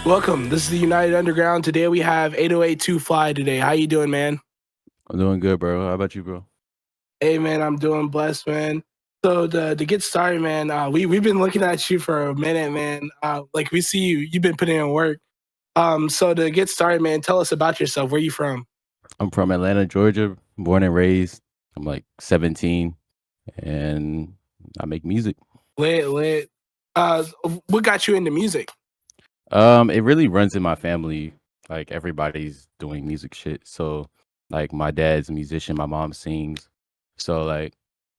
Welcome. This is the United Underground. Today we have 808toofly today. How you doing, man? I'm doing good, bro. How about you, bro? Hey, man, I'm doing blessed, man. So to get started, man, we've been looking at you for a minute, man. Like we see you've been putting in work. So to get started, man, tell us about yourself. Where you from? I'm from Atlanta, Georgia, born and raised. I'm like 17 and I make music. Lit, lit. Uh, what got you into music? It really runs in my family. Like everybody's doing music shit. So like my dad's a musician, my mom sings. So like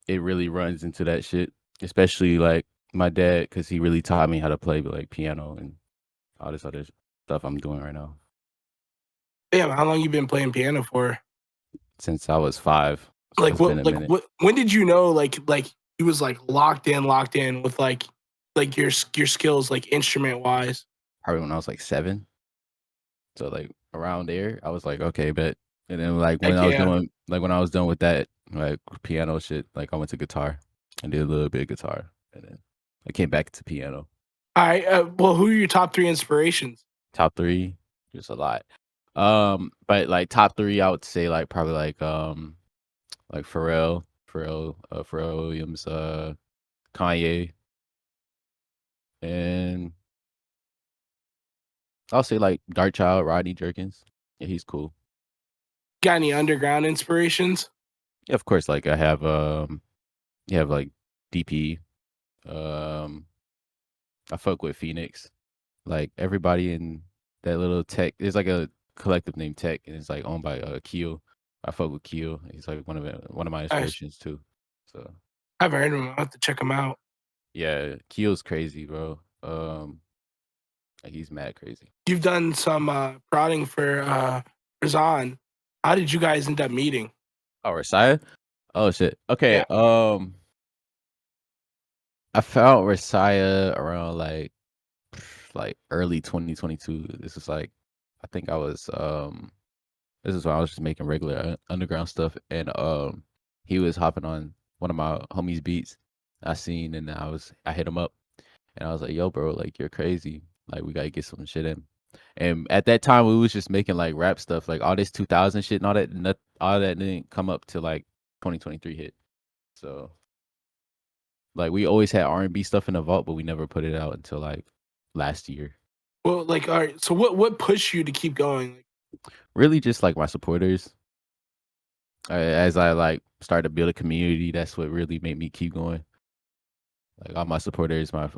it really runs into that shit. Especially like my dad, because he really taught me how to play like piano and all this other stuff I'm doing right now. Damn, how long you been playing piano for? Since I was 5. So Like it's been what? a Like minute. what? When did you know? Like you was like locked in with like your skills, like instrument wise. Probably when I was like 7. So like around there, I was like, okay, bet. And then like Heck yeah. when I was done with that like piano shit, like I went to guitar and did a little bit of guitar, and then I came back to piano. All right. Well, who are your top three inspirations? Top 3, just a lot. But like top 3, I would say like probably like Pharrell Williams, Kanye, and I'll say like Dark Child, Rodney Jerkins. Yeah, he's cool. Got any underground inspirations? Yeah, of course. Like I have you have like DP. Um, I fuck with Phoenix. Like everybody in that little tech, there's like a collective named Tech, and it's like owned by Keel. I fuck with Keel. He's like one of my Nice. inspirations too. So I haven't heard of them. I'll have to check them out. yeah, Keel's crazy, bro. Like he's mad crazy. You've done some prodding for Razan. How did you guys end up meeting? Oh, Rasiah? Oh shit. Okay. Yeah. I found Rasiah around like early 2022. This is like, I think I was this is when I was just making regular underground stuff, and he was hopping on one of my homies' beats. I seen, and I hit him up, and I was like, "Yo, bro, like you're crazy. Like we gotta get some shit in." And at that time, we was just making like rap stuff, like all this 2000 shit and all that. All that didn't come up to like 2023 hit. So like we always had R&B stuff in the vault, but we never put it out until like last year. Well, like, all right. So what pushed you to keep going? Really, just like my supporters. As I like started to build a community, that's what really made me keep going. Like all my supporters, my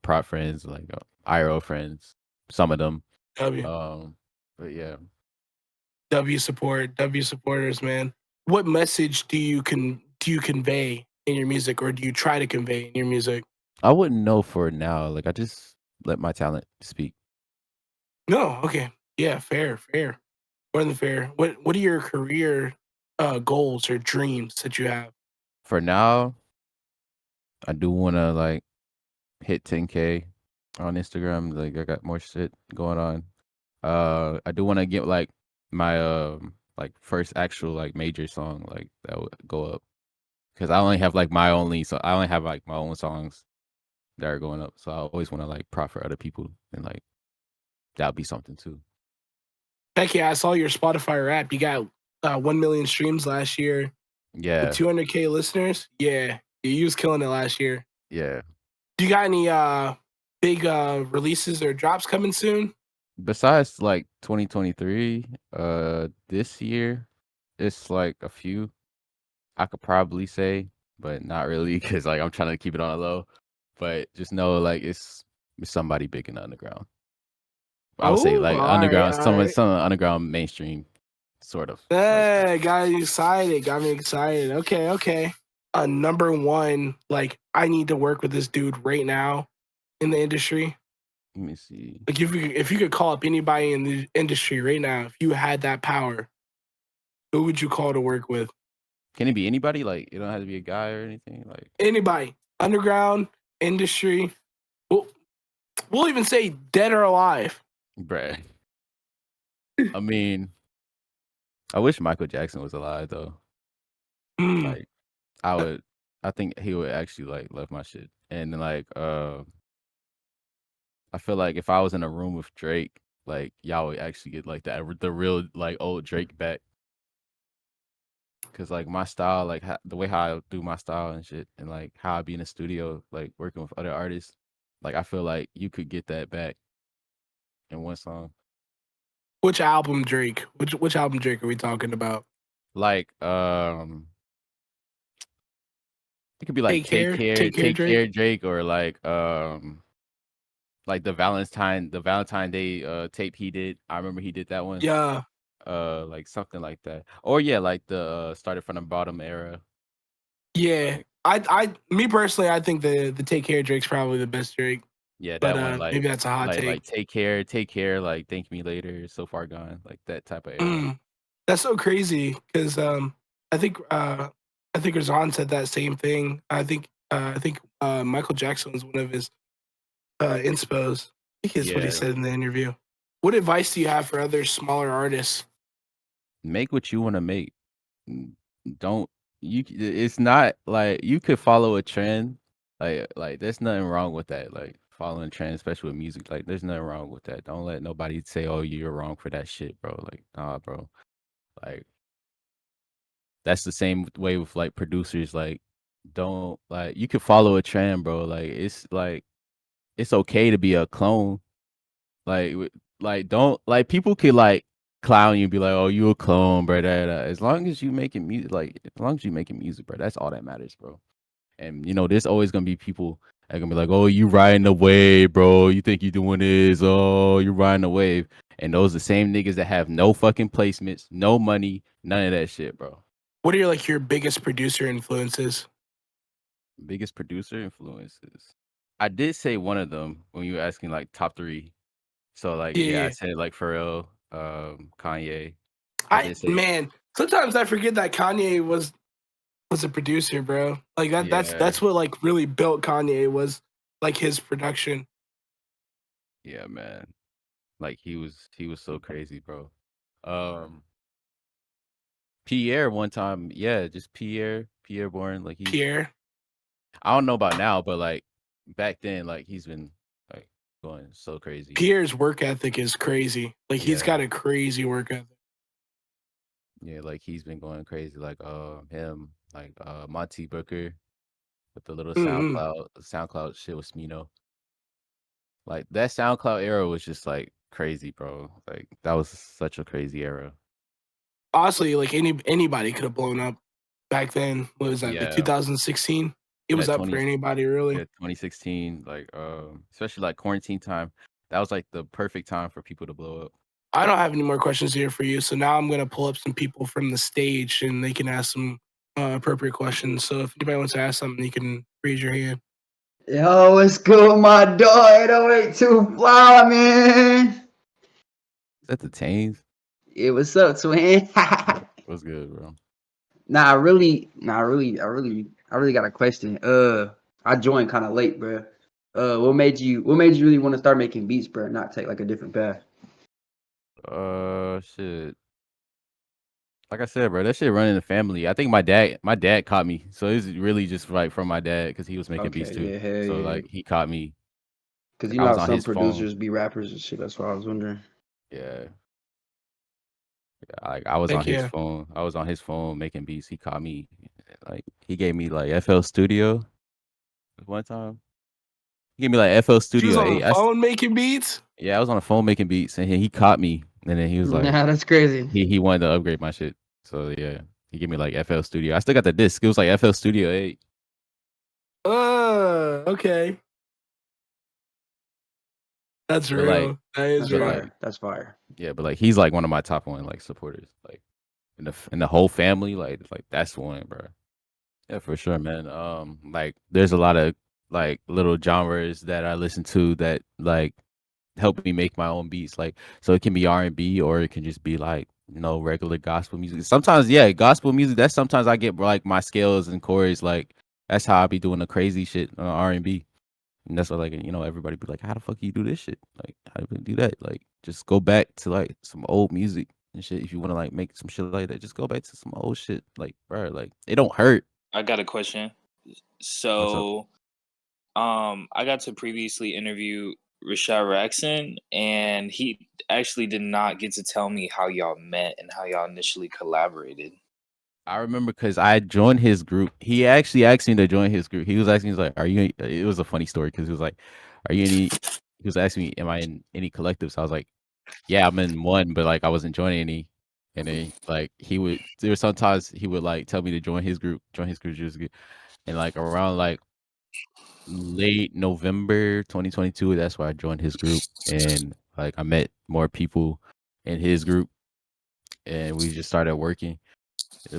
prop friends, like IRO friends, some of them. W But yeah, W supporters, man. What message do you convey in your music, or do you try to convey in your music? I wouldn't know for now. Like I just let my talent speak. No, okay, yeah, fair, more than fair. What are your career goals or dreams that you have? For now, I do want to like hit 10K on Instagram. Like I got more shit going on. I do want to get like first actual like major song like that would go up, because I only have like my own songs that are going up. So I always want to like profit other people, and like that'll be something too. Heck yeah, I saw your Spotify rap. You got 1 million streams last year with Yeah, 200K listeners. Yeah, you was killing it last year. yeah. Do you got any big releases or drops coming soon? Besides like 2023, this year it's like a few I could probably say, but not really because like I'm trying to keep it on a low. But just know like it's somebody big in the underground. I would say Oh, like all right, underground, all right. some underground mainstream, sort of like that. Hey, got me excited. Got me excited. Okay, okay. Number one, like I need to work with this dude right now in the industry. Let me see. Like if you could call up anybody in the industry right now, if you had that power, who would you call to work with? Can it be anybody? Like it don't have to be a guy or anything. Like, Anybody, underground industry. We'll, we'll even say dead or alive. bruh. I mean, I wish Michael Jackson was alive though. Mm, Like, I would. I think he would actually like love my shit. And then like, I feel like if I was in a room with Drake, like y'all would actually get like the real like old Drake back. Cause like my style, like the way how I do my style and shit, and like how I be in the studio, like working with other artists, like I feel like you could get that back in one song. Which album Drake? Which album Drake are we talking about? Like it could be like Take care, Take Care Drake. Drake, or like the Valentine Day tape he did. I remember he did that one. Yeah, Like something like that. Or yeah, like the started from the bottom era. yeah. Like Me personally, I think the Take Care Drake's probably the best Drake. yeah, But that one maybe that's a hot take. like take care, like thank me later, so far gone, like that type of era. Mm, that's so crazy because I think Razan said that same thing. I think Michael Jackson was one of his inspos. I think is what he Yeah. said in the interview. What advice do you have for other smaller artists? Make what you want to make. Mm, Don't it's not like you could follow a trend. Like there's nothing wrong with that. Like following trends, especially with music. Like there's nothing wrong with that. Don't let nobody say, "Oh, you're wrong for that shit, bro." Like, nah, bro. Like that's the same way with like producers. Like, don't like you could follow a trend, bro. Like it's okay to be a clone. Like, like don't like people could like clown you and be like, "Oh, you a clone, bro." As long as you making music, like as long as you making music, bro, that's all that matters, bro. And there's always gonna be people that gonna be like, "Oh, you riding the wave, bro. You think you doing this? Oh, you riding the wave." And those the same niggas that have no fucking placements, no money, none of that shit, bro. What are your biggest producer influences? Biggest producer influences. I did say one of them when you were asking like top three. So like Yeah, yeah, I yeah. said like Pharrell, Kanye. I I did say man, sometimes I forget that Kanye was a producer, bro. Like yeah, that's what like really built Kanye was like his production. yeah, man. Like he was so crazy, bro. Um Pierre one time, yeah, just Pierre Bourne, like Pierre. I don't know about now, but like back then, like he's been like going so crazy. Pierre's work ethic is crazy. Like he's Yeah. got a crazy work ethic. Yeah, like he's been going crazy. Like him, like Monty Booker with the little Mm-hmm. SoundCloud shit with Smino. Like that SoundCloud era was just like crazy, bro. Like that was such a crazy era. Honestly, like anybody could have blown up back then. What was that? Like Yeah. 2016. It Yeah, was up for anybody really. 2016, like especially like quarantine time. That was like the perfect time for people to blow up. I don't have any more questions here for you. So now I'm gonna pull up some people from the stage and they can ask some appropriate questions. So if anybody wants to ask something, you can raise your hand. Yo, what's good, my dog? 808toofly, man. Is that the Tames? Yeah, what's up, twin? What's good, bro? I really got a question. I joined kind of late, bro. What made you really want to start making beats, bro? Not take like a different path. Shit. Like I said, bro, that shit running in the family. I think my dad caught me. So it's really just like from my dad because he was making beats Okay, too. yeah, hell So yeah. like he caught me. Cause Like you I know how was on some his phone. producers be rappers and shit. That's why I was wondering. Yeah. Like I was on Heck his yeah. phone. I was on his phone making beats. He caught me. Like he gave me like FL Studio one time. He gave me like FL She was Studio on the 8. phone making beats. Yeah, I was on the phone making beats, and he caught me, and then he was like, Nah, that's crazy. he wanted to upgrade my shit. So yeah, he gave me like FL Studio. I still got the disc. It was like FL Studio 8. Okay. That's But like, real. That is That's but real. like, fire. That's fire. yeah, but like, he's like one of my top one like supporters. Like in the whole family, like that's one, bro. Yeah, for sure, man. Like there's a lot of like little genres that I listen to that like help me make my own beats. Like so it can be R&B or it can just be like, regular gospel music. Sometimes, yeah, gospel music, that's sometimes I get like my scales and chords like that's how I be doing the crazy shit on R&B. And that's why like, everybody be like, how the fuck you do this shit? Like, how do you do that? Like just go back to like some old music and shit. If you want to like make some shit like that, just go back to some old shit. Like, bro, like it don't hurt. I got a question. What's up? So, I got to previously interview Rashad Raxon, and he actually did not get to tell me how y'all met and how y'all initially collaborated. I remember because I joined his group. He actually asked me to join his group. He was asking, he's like, "Are you?" It was a funny story because he was like, "Are you any?" He was asking me, "Am I in any collectives?" I was like, "Yeah, I'm in one, but like I wasn't joining any." And then like he would, there were sometimes he would like tell me to join his group, and like around like late November 2022, that's why I joined his group, and like I met more people in his group, and we just started working.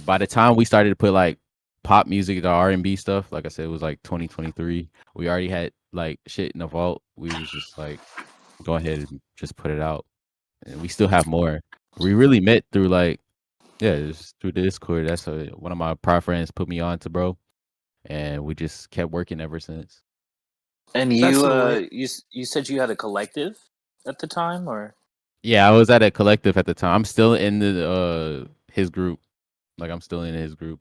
By the time we started to put like pop music, the R&B stuff, like I said, it was like 2023. We already had like shit in the vault. We was just like, go ahead and just put it out, and we still have more. We really met through like, yeah, just through Discord. That's one of my prior friends put me on to, bro, and we just kept working ever since. And That's you, so lit. you said you had a collective at the time, or Yeah, I was at a collective at the time. I'm still in the his group. Like I'm still in his group.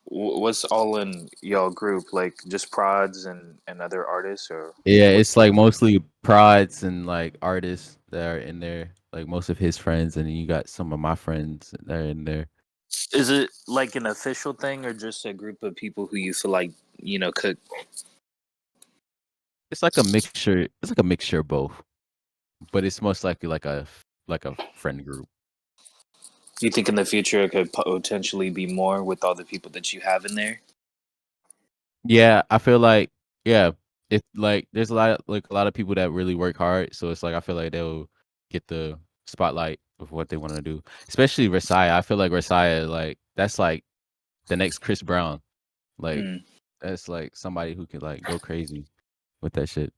what's all in y'all group? Like just prods and other artists, or Yeah, what's it's like mostly prods and like artists that are in there. Like most of his friends, and then you got some of my friends that are in there. is it like an official thing or just a group of people who you feel like could? It's like a mixture. It's like a mixture of both, but it's most likely like a friend group. Do you think in the future it could potentially be more with all the people that you have in there? Yeah, I feel like yeah, it like there's a lot of people that really work hard, so it's like I feel like they'll get the spotlight of what they want to do. Especially Resiah. I feel like Resiah, like that's like the next Chris Brown. Like Mm. that's like somebody who can like go crazy with that shit.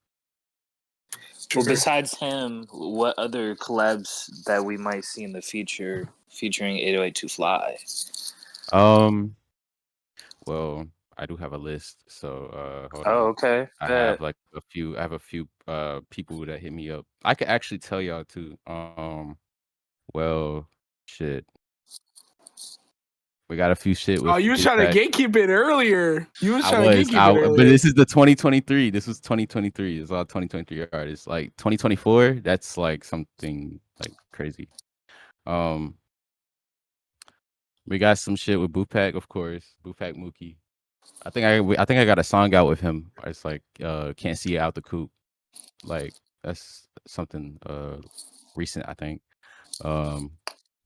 Well, besides him, what other collabs that we might see in the future featuring 808toofly? Um, well, I do have a list, so hold Oh, on. okay. I have Bet. like a few people that hit me up. I could actually tell y'all too. Well, shit. We got a few shit Oh, with you was trying to Bootpack. gatekeep it earlier. You was I trying to was, gatekeep it but earlier. this is the 2023. This was 2023. It's all 2023 artists. Like 2024, that's like something like crazy. Um, we got some shit with Bootpack, of course. Bootpack Mookie. I think I got a song out with him. It's like can't see it out the coop. Like that's something recent, I think. Um,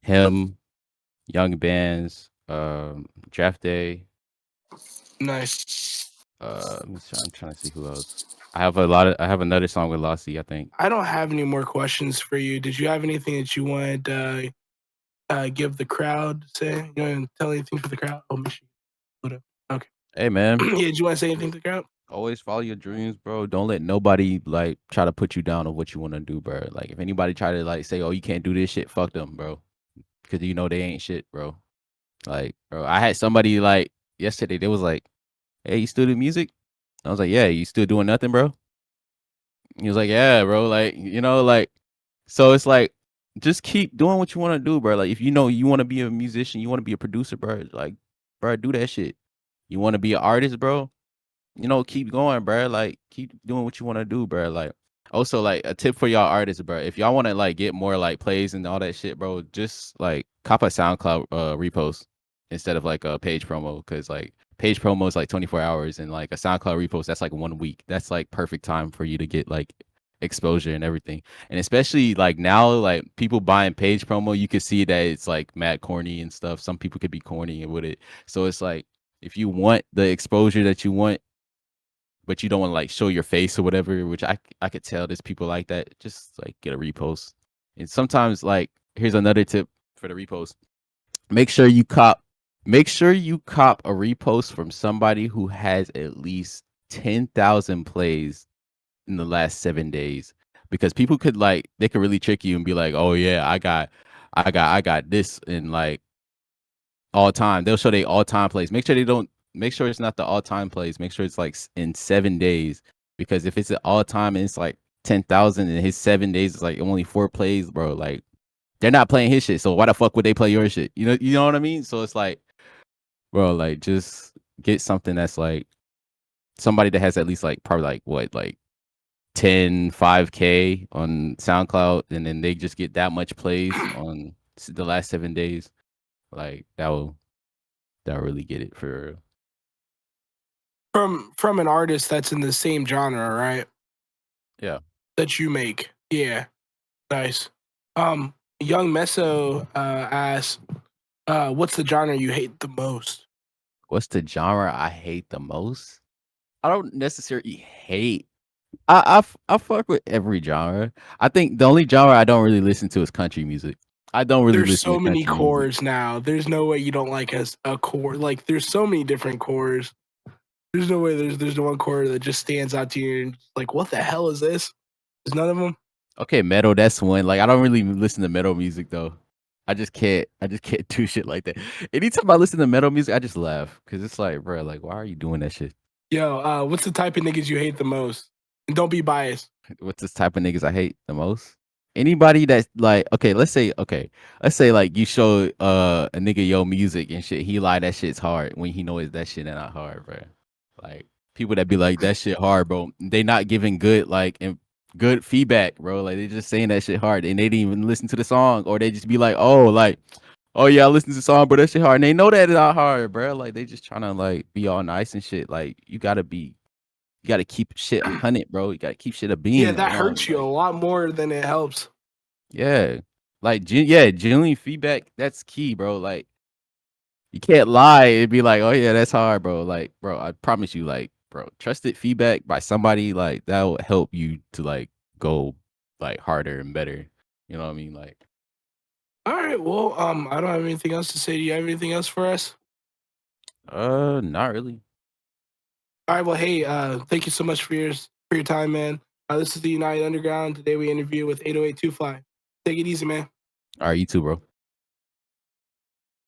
him, Young Bands, Draft Day. Nice. I'm trying to see who else. I have another song with Lassie, I think. I don't have any more questions for you. Did you have anything that you wanted to give the crowd? Say, you want to tell anything to the crowd? Oh, Michigan. Okay. Hey man, Yeah, did you want to say anything to the crowd? always follow your dreams, bro. Don't let nobody like try to put you down on what you want to do, bro. Like if anybody try to like say, "Oh, you can't do this shit," fuck them, bro. Because you know they ain't shit, bro. Like, bro, I had somebody like yesterday. They was like, "Hey, you still do music?" I was like, "Yeah, you still doing nothing, bro?" He was like, "Yeah, bro. Like, like, so it's like, just keep doing what you want to do, bro. Like, if you know you want to be a musician, you want to be a producer, bro. Like, bro, do that shit. You want to be an artist, bro. Keep going, bro. Like, keep doing what you want to do, bro. Like, also, like, a tip for y'all artists, bro. If y'all want to like get more like plays and all that shit, bro, just like cop a SoundCloud repost instead of like a page promo, because like page promo is like 24 hours, and like a SoundCloud repost that's like 1 week. That's like perfect time for you to get like exposure and everything. And especially like now, like people buying page promo, you can see that it's like mad corny and stuff. Some people could be corny with it, so it's like if you want the exposure that you want but you don't want to like show your face or whatever, which I could tell there's people like that. Just like get a repost. And sometimes like here's another tip for the repost. Make sure you cop a repost from somebody who has at least 10,000 plays in the last 7 days, because people could like they could really trick you and be like, "Oh yeah, I got this in like all time." They'll show they all time plays. Make sure it's not the all time plays. Make sure it's like in 7 days. Because if it's an all time and it's like 10,000 and his 7 days is like only 4 plays, bro, like they're not playing his shit. So why the fuck would they play your shit? You know what I mean? So it's like, bro, like just get something that's like somebody that has at least like probably like what, like 5K on SoundCloud, and then they just get that much plays on the last 7 days. Like that'll really get it for real. From an artist that's in the same genre, right? Yeah. That you make. Yeah. Nice. Young Meso asks, what's the genre you hate the most? What's the genre I hate the most? I don't necessarily hate. I fuck with every genre. I think the only genre I don't really listen to is country music. I don't really There's listen so to many country music. cores now. There's no way you don't like a core. Like there's so many different cores. There's no way there's the one core that just stands out to you and just like, what the hell is this? There's none of them. Okay, metal, that's one. Like I don't really listen to metal music though. I just can't do shit like that. Anytime I listen to metal music, I just laugh because it's like, bro, like why are you doing that shit? Yo, what's the type of niggas you hate the most? And don't be biased. What's this type of niggas I hate the most? Anybody that's like, let's say like you show a nigga your music and shit, he like that shit's hard when he knows that shit not hard, bro. Like people that be like that shit hard, bro. They not giving good good feedback, bro. Like they just saying that shit hard and they didn't even listen to the song, or they just be like, oh yeah, I listened to the song, but that shit hard. And they know that it's not hard, bro. Like they just trying to like be all nice and shit. Like you gotta keep shit 100, bro. You gotta keep shit a beam. Yeah, that hurts you a lot more than it helps. Yeah. Like, genuine feedback, that's key, bro. Like, you can't lie. It'd be like, oh, yeah, that's hard, bro. Like, bro, I promise you, like, bro, trusted feedback by somebody, like, that will help you to, like, go, like, harder and better. You know what I mean? Like, all right, well, I don't have anything else to say. Do you have anything else for us? not really. All right, well, hey, thank you so much for your time, man. This is the United Underground. Today we interview with 808 Toofly. Take it easy, man. All right, you too, bro.